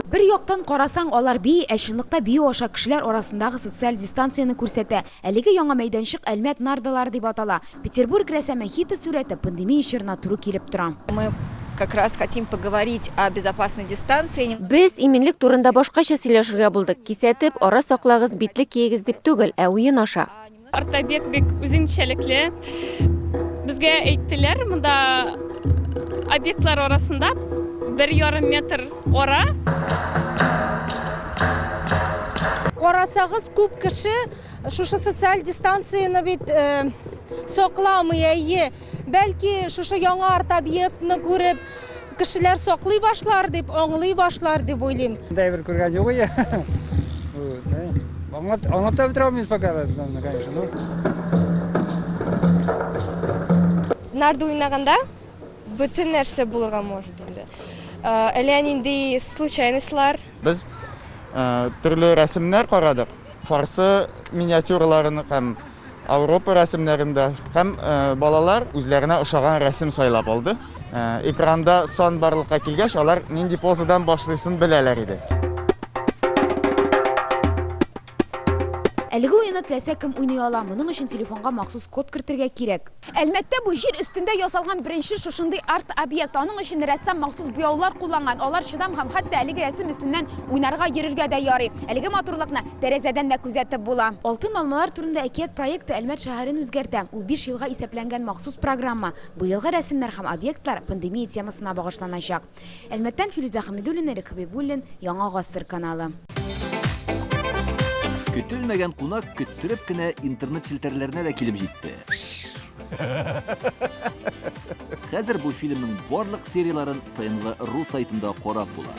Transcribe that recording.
Bir yoqtan qarasаң, алар бий, әшинлыкта бию аша кешеләр арасындагы социаль дистанцияны күрсәтә. Әлеге яңа мәйданчык Әлмәт нардалары дип атала. Петербург рәсеме хиты сүрәте пандемия чорына туры килеп тора. Мы как раз хотим поговорить о безопасной дистанции. Без иминлек турында башкача сөйләшергә булдык. Кисәтеп, ара саклагыз, битлек киегез дип түгел, ә уен аша. Артабек бик үзенчәлекле. Безгә әйттеләр, монда объектлар арасында 1,5 метр ара. Карасагыз, күп кеше шушы социаль дистанцияны бит сакламый әйе. Бәлки шушы яңа арт-объектны күреп кешеләр саклый башлар дип, аңлый башлар дип уйлыйм. Да, бер күргән юк я. Аңлап та бетерәмиз пока, конечно. Нарда уйнаганда бүтән нәрсә булырга может инде. Әле нинди случайностьлар. Без төрле рәсемнәр карадык. Фарсы миниатюраларын һәм Авропа рәсемнәрендә һәм балалар үзләренә ошаган рәсем сайлап алды. Экранда сан барлыкка килгәч, алар нинди позадан башлыйсын беләләр иде. Әлеге уенны теләсә кем уйный ала, моның өчен телефонга махсус код кертергә кирәк. Әлмәттә бу җир өстендә ясалган беренче шушындый арт-объект. Аның өчен рәссам махсус буяулар кулланган. Алар чыдам һәм хәтта әлеге рәсем өстеннән уйнарга йөрергә дә ярый. Әлеге матурлыкны тәрәзәдән дә күзәтеп була. Алтын алмалар турында әкият проекты Әлмәт шәһәрен үзгәртә. Ул 5 елга исәпләнгән махсус программа. Быелгы рәсемнәр һәм объектлар пандемия темасына багышланачак. Әлмәттән Филүзә Хәмидуллина, Рик Хәбибуллин, Яңа гасыр каналы. Көтелмәгән кунак көттереп кенә интернет челтәрләренә дә килеп җитте. Хәзер бу фильмның барлык серияларын ТНВ.ру сайтында карап була.